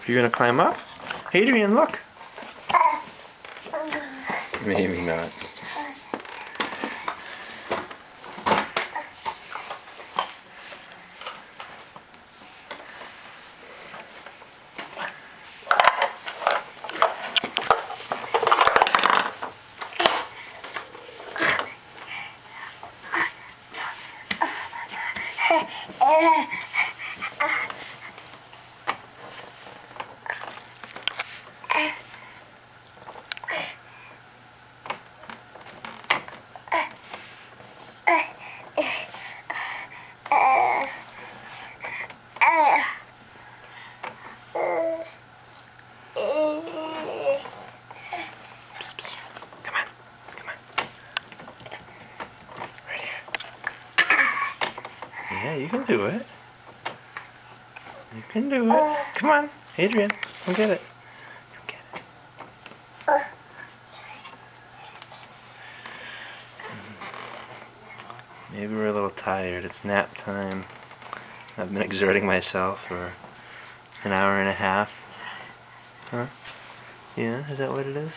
You're gonna climb up? Adrian, look! Maybe not. Come on. Come on. Right here. Yeah, you can do it. You can do it. Come on, Adrian. Come get it. Come get it. Maybe we're a little tired. It's nap time. I've been exerting myself for an hour and a half. Huh? Yeah, is that what it is?